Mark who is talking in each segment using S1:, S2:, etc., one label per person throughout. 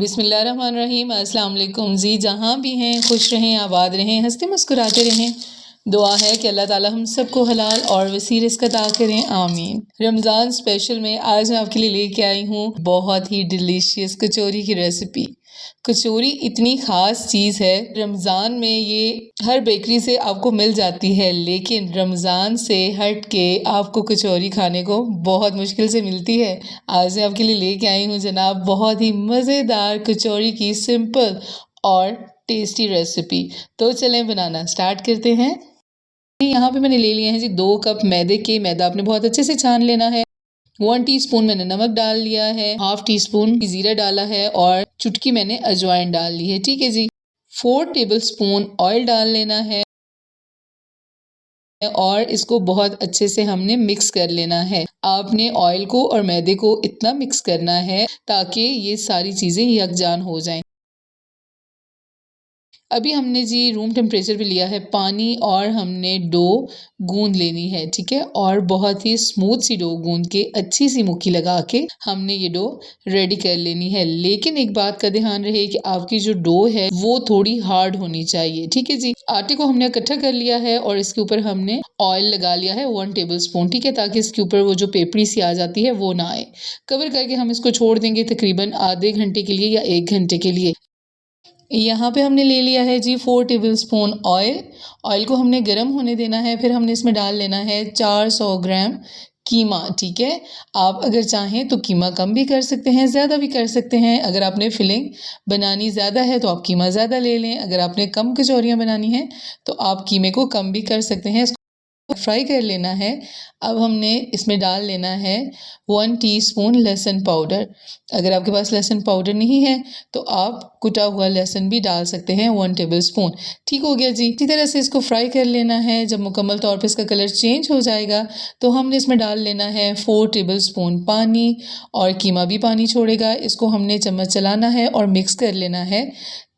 S1: बिस्मिल्लाहिर्रहमानिर्रहीम। अस्सलाम वालेकुम जी। जहाँ भी हैं खुश रहें, आबाद रहें, हंसते मुस्कुराते रहें। दुआ है कि अल्लाह ताला हम सबको हलाल और वसी रिज़्क़ अता करें, आमीन। रमज़ान स्पेशल में आज मैं आपके लिए लेके आई हूँ बहुत ही डिलीशियस कचौरी की रेसिपी। कचौरी इतनी ख़ास चीज़ है, रमज़ान में ये हर बेकरी से आपको मिल जाती है, लेकिन रमज़ान से हट के आपको कचौरी खाने को बहुत मुश्किल से मिलती है। आज मैं आपके लिए लेके आई हूँ जनाब बहुत ही मज़ेदार कचौरी की सिंपल और टेस्टी रेसिपी। तो चलें बनाना स्टार्ट करते हैं। यहाँ पे मैंने ले लिए हैं जी 2 कप मैदे के। मैदा आपने बहुत अच्छे से छान लेना है। 1 टीस्पून मैंने नमक डाल लिया है, हाफ टी स्पून जीरा डाला है और चुटकी मैंने अजवाइन डाल ली है। ठीक है जी। 4 टेबलस्पून ऑयल डाल लेना है और इसको बहुत अच्छे से हमने मिक्स कर लेना है। आपने ऑयल को और मैदे को इतना मिक्स करना है ताकि ये सारी चीज़ें यकजान हो जाएं। अभी हमने जी रूम टेम्परेचर पे लिया है पानी और हमने डो गूंद लेनी है। ठीक है, और बहुत ही स्मूथ सी डो गूंद के अच्छी सी मुट्ठी लगा के हमने ये डो रेडी कर लेनी है। लेकिन एक बात का ध्यान रहे कि आपकी जो डो है वो थोड़ी हार्ड होनी चाहिए। ठीक है जी। आटे को हमने इकट्ठा कर लिया है और इसके ऊपर हमने ऑयल लगा लिया है 1 टेबलस्पून। ठीक है, ताकि इसके ऊपर वो जो पेपड़ी सी आ जाती है वो ना आए। कवर करके हम इसको छोड़ देंगे तकरीबन आधे घंटे के लिए या 1 घंटे के लिए। यहाँ पे हमने ले लिया है जी 4 टेबलस्पून ऑयल। ऑयल को हमने गर्म होने देना है, फिर हमने इसमें डाल लेना है 400 ग्राम कीमा। ठीक है, आप अगर चाहें तो कीमा कम भी कर सकते हैं, ज़्यादा भी कर सकते हैं। अगर आपने फिलिंग बनानी ज़्यादा है तो आप कीमा ज़्यादा ले लें। अगर आपने कम कचौरियाँ बनानी हैं तो आप कीमे को कम भी कर सकते हैं। फ्राई कर लेना है। अब हमने इसमें डाल लेना है 1 टीस्पून लहसुन पाउडर। अगर आपके पास लहसुन पाउडर नहीं है तो आप कुटा हुआ लहसुन भी डाल सकते हैं 1 टेबलस्पून। ठीक हो गया जी। इसी तरह से इसको फ्राई कर लेना है। जब मुकम्मल तौर पे इसका कलर चेंज हो जाएगा तो हमने इसमें डाल लेना है 4 टेबलस्पून पानी और कीमा भी पानी छोड़ेगा। इसको हमने चम्मच चलाना है और मिक्स कर लेना है।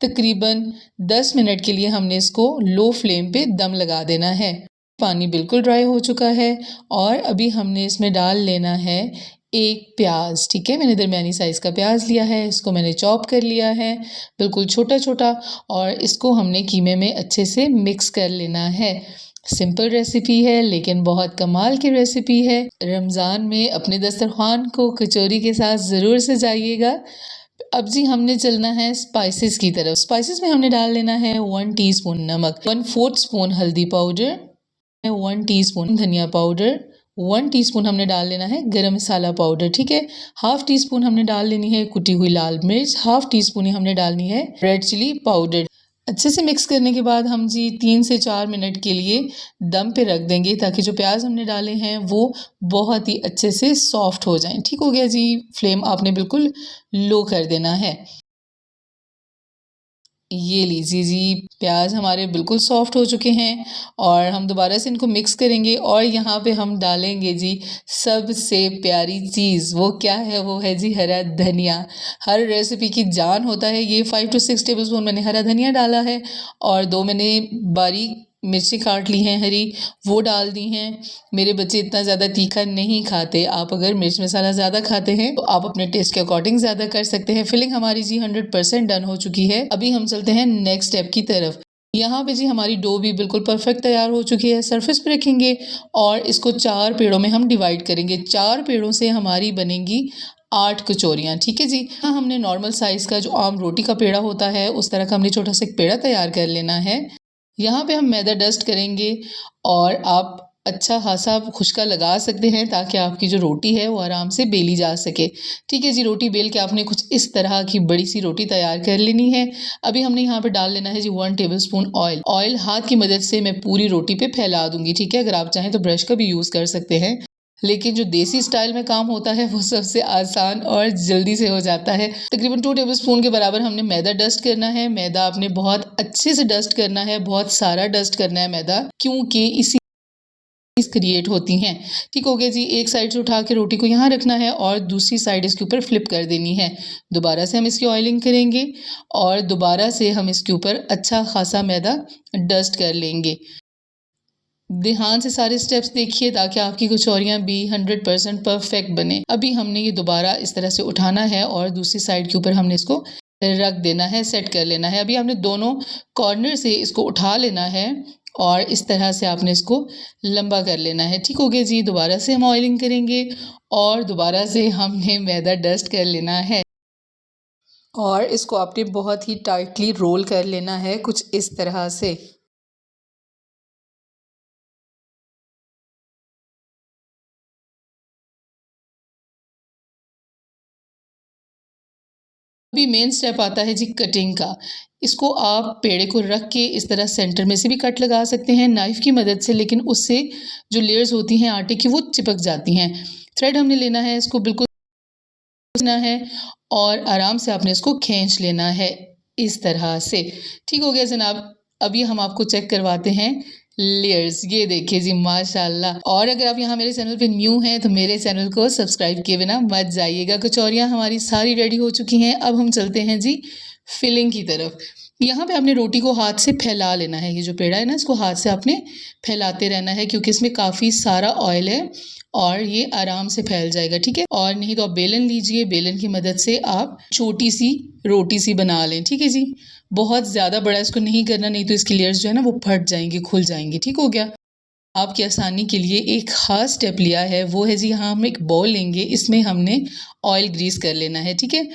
S1: तकरीबन 10 मिनट के लिए हमने इसको लो फ्लेम पे दम लगा देना है। पानी बिल्कुल ड्राई हो चुका है और अभी हमने इसमें डाल लेना है 1 प्याज। ठीक है, मैंने दरमियानी साइज़ का प्याज लिया है, इसको मैंने चॉप कर लिया है बिल्कुल छोटा छोटा और इसको हमने कीमे में अच्छे से मिक्स कर लेना है। सिंपल रेसिपी है लेकिन बहुत कमाल की रेसिपी है। रमज़ान में अपने दस्तरखान को कचौरी के साथ ज़रूर सजाइएगा। अब जी हमने चलना है स्पाइसेस की तरफ। स्पाइसेस में हमने डाल लेना है 1 टीस्पून नमक, 1/4 स्पून हल्दी पाउडर, 1 टीस्पून धनिया पाउडर, 1 टीस्पून हमने डाल लेना है गरम मसाला पाउडर। ठीक है, हाफ टी स्पून हमने डाल लेनी है कुटी हुई लाल मिर्च, हाफ टी स्पून ही हमने डालनी है रेड चिली पाउडर। अच्छे से मिक्स करने के बाद हम जी 3 से 4 मिनट के लिए दम पे रख देंगे ताकि जो प्याज हमने डाले हैं वो बहुत ही अच्छे से सॉफ्ट हो जाएं। ठीक हो गया जी। फ्लेम आपने बिल्कुल लो कर देना है। ये लीजिए जी, प्याज हमारे बिल्कुल सॉफ्ट हो चुके हैं और हम दोबारा से इनको मिक्स करेंगे और यहाँ पे हम डालेंगे जी सबसे प्यारी चीज़। वो क्या है? वो है जी हरा धनिया। हर रेसिपी की जान होता है ये। 5 to 6 टेबलस्पून मैंने हरा धनिया डाला है और 2 मैंने बारीक मिर्ची काट ली हैं हरी, वो डाल दी हैं। मेरे बच्चे इतना ज़्यादा तीखा नहीं खाते। आप अगर मिर्च मसाला ज़्यादा खाते हैं तो आप अपने टेस्ट के अकॉर्डिंग ज़्यादा कर सकते हैं। फिलिंग हमारी जी 100% डन हो चुकी है। अभी हम चलते हैं नेक्स्ट स्टेप की तरफ। यहाँ पे जी हमारी डो भी बिल्कुल परफेक्ट तैयार हो चुकी है। सरफेस पे रखेंगे और इसको 4 पेड़ों में हम डिवाइड करेंगे। 4 पेड़ों से हमारी बनेंगी 8 कचौरियाँ। ठीक है जी। यहाँ हमने नॉर्मल साइज़ का जो आम रोटी का पेड़ा होता है उस तरह का हमने छोटा सा एक पेड़ा तैयार कर लेना है। यहाँ पे हम मैदा डस्ट करेंगे और आप अच्छा खासा खुशका लगा सकते हैं ताकि आपकी जो रोटी है वो आराम से बेली जा सके। ठीक है जी। रोटी बेल के आपने कुछ इस तरह की बड़ी सी रोटी तैयार कर लेनी है। अभी हमने यहाँ पे डाल लेना है जी 1 टेबलस्पून ऑयल। ऑयल हाथ की मदद से मैं पूरी रोटी पे फैला दूंगी। ठीक है, अगर आप चाहें तो ब्रश का भी यूज़ कर सकते हैं, लेकिन जो देसी स्टाइल में काम होता है वो सबसे आसान और जल्दी से हो जाता है। तकरीबन 2 टेबलस्पून के बराबर हमने मैदा डस्ट करना है। मैदा आपने बहुत अच्छे से डस्ट करना है, बहुत सारा डस्ट करना है मैदा, क्योंकि इसी क्रिएट होती हैं। ठीक हो गया जी। एक साइड से उठा के रोटी को यहाँ रखना है और दूसरी साइड इसके ऊपर फ्लिप कर देनी है। दोबारा से हम इसकी ऑयलिंग करेंगे और दोबारा से हम इसके ऊपर अच्छा खासा मैदा डस्ट कर लेंगे। ध्यान से सारे स्टेप्स देखिए ताकि आपकी कचौरियाँ भी 100% परफेक्ट बने। अभी हमने ये दोबारा इस तरह से उठाना है और दूसरी साइड के ऊपर हमने इसको रख देना है, सेट कर लेना है। अभी आपने दोनों कॉर्नर से इसको उठा लेना है और इस तरह से आपने इसको लंबा कर लेना है। ठीक हो गया जी। दोबारा से हम ऑयलिंग करेंगे और दोबारा से हमने मैदा डस्ट कर लेना है और इसको आपने बहुत ही टाइटली रोल कर लेना है कुछ इस तरह से। अभी मेन स्टेप आता है जी कटिंग का। इसको आप पेड़े को रख के इस तरह सेंटर में से भी कट लगा सकते हैं नाइफ़ की मदद से, लेकिन उससे जो लेयर्स होती हैं आटे की वो चिपक जाती हैं। थ्रेड हमने लेना है, इसको बिल्कुल लेना है और आराम से आपने इसको खींच लेना है इस तरह से। ठीक हो गया जनाब। अभी हम आपको चेक करवाते हैं लेयर्स। ये देखिए जी माशाल्लाह। और अगर आप यहाँ मेरे चैनल पे न्यू हैं तो मेरे चैनल को सब्सक्राइब किए बिना मत जाइएगा। कचौरियाँ हमारी सारी रेडी हो चुकी हैं। अब हम चलते हैं जी फिलिंग की तरफ। यहाँ पे आपने रोटी को हाथ से फैला लेना है। ये जो पेड़ा है ना, इसको हाथ से आपने फैलाते रहना है क्योंकि इसमें काफ़ी सारा ऑयल है और ये आराम से फैल जाएगा। ठीक है। और नहीं तो आप बेलन लीजिए, बेलन की मदद से आप छोटी सी रोटी सी बना लें। ठीक है जी। बहुत ज़्यादा बड़ा इसको नहीं करना, नहीं तो इसकी लेयर्स जो है ना वो फट जाएंगी, खुल जाएंगी। ठीक हो गया। आपकी आसानी के लिए एक ख़ास स्टेप लिया है, वो है जी यहाँ हम एक बॉल लेंगे, इसमें हमने ऑयल ग्रीस कर लेना है। ठीक है।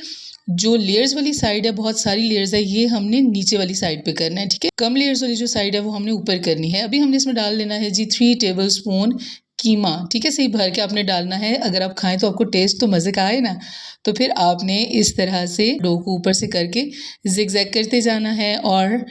S1: जो लेयर्स वाली साइड है, बहुत सारी लेयर्स है, ये हमने नीचे वाली साइड पे करना है। ठीक है। कम लेयर्स वाली जो साइड है वो हमने ऊपर करनी है। अभी हमने इसमें डाल लेना है जी 3 टेबल स्पून कीमा। ठीक है। सही भर के आपने डालना है। अगर आप खाएं तो आपको टेस्ट तो मज़े का आए ना, तो फिर आपने इस तरह से डो को ऊपर से करके जिगजैग करते जाना है और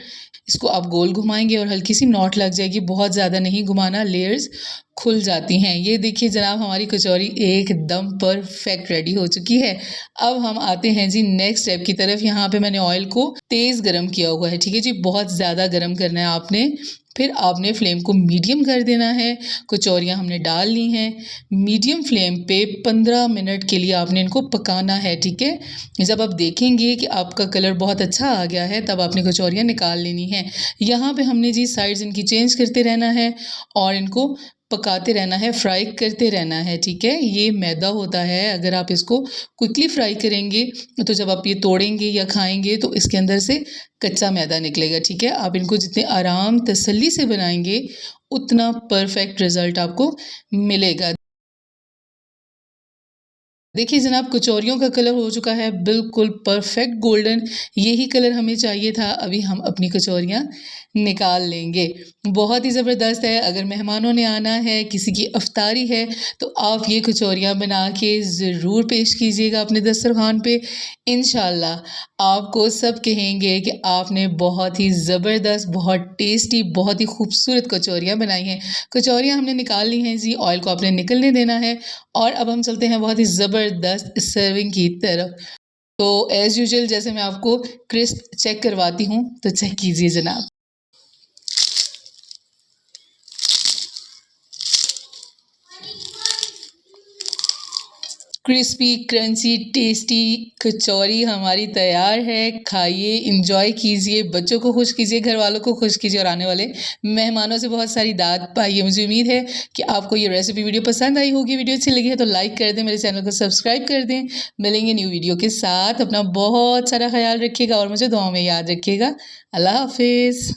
S1: इसको आप गोल घुमाएंगे और हल्की सी नॉट लग जाएगी। बहुत ज़्यादा नहीं घुमाना, लेयर्स खुल जाती हैं। ये देखिए जनाब, हमारी कचौरी एकदम परफेक्ट रेडी हो चुकी है। अब हम आते हैं जी नेक्स्ट स्टेप की तरफ। यहाँ पे मैंने ऑयल को तेज़ गरम किया हुआ है। ठीक है जी। बहुत ज़्यादा गरम करना है आपने। फिर आपने फ्लेम को मीडियम कर देना है। कचौरियाँ हमने डाल ली हैं। मीडियम फ्लेम पे 15 मिनट के लिए आपने इनको पकाना है। ठीक है। जब आप देखेंगे कि आपका कलर बहुत अच्छा आ गया है तब आपने कचौरियाँ निकाल लेनी है। यहाँ पे हमने जी साइड्स इनकी चेंज करते रहना है और इनको पकाते रहना है, फ्राई करते रहना है। ठीक है। ये मैदा होता है, अगर आप इसको क्विकली फ्राई करेंगे तो जब आप ये तोड़ेंगे या खाएंगे तो इसके अंदर से कच्चा मैदा निकलेगा। ठीक है। आप इनको जितने आराम तसल्ली से बनाएंगे उतना परफेक्ट रिजल्ट आपको मिलेगा। देखिए जनाब, कचौरियों का कलर हो चुका है बिल्कुल परफेक्ट गोल्डन। यही कलर हमें चाहिए था। अभी हम अपनी कचौरियाँ निकाल लेंगे। बहुत ही ज़बरदस्त है। अगर मेहमानों ने आना है, किसी की अफ्तारी है, तो आप ये कचौरियाँ बना के ज़रूर पेश कीजिएगा अपने दस्तरखान पे। इंशाल्लाह आपको सब कहेंगे कि आपने बहुत ही ज़बरदस्त, बहुत टेस्टी, बहुत ही खूबसूरत कचौरियाँ बनाई हैं। कचौरियाँ हमने निकाल ली हैं जी, ऑयल को आपने निकलने देना है और अब हम चलते हैं बहुत ही ज़बरदस्त सर्विंग की तरफ। तो एज़ यूजुअल जैसे मैं आपको क्रिस्प चेक करवाती हूँ, तो चेक कीजिए जनाब। क्रिस्पी क्रंची टेस्टी कचौरी हमारी तैयार है। खाइए, इंजॉय कीजिए, बच्चों को खुश कीजिए, घर वालों को खुश कीजिए और आने वाले मेहमानों से बहुत सारी दाद पाइए। मुझे उम्मीद है कि आपको ये रेसिपी वीडियो पसंद आई होगी। वीडियो अच्छी लगी है तो लाइक कर दें, मेरे चैनल को सब्सक्राइब कर दें। मिलेंगे न्यू वीडियो के साथ। अपना बहुत सारा ख्याल रखिएगा और मुझे दुआओं में याद रखिएगा। अल्लाह हाफिज़।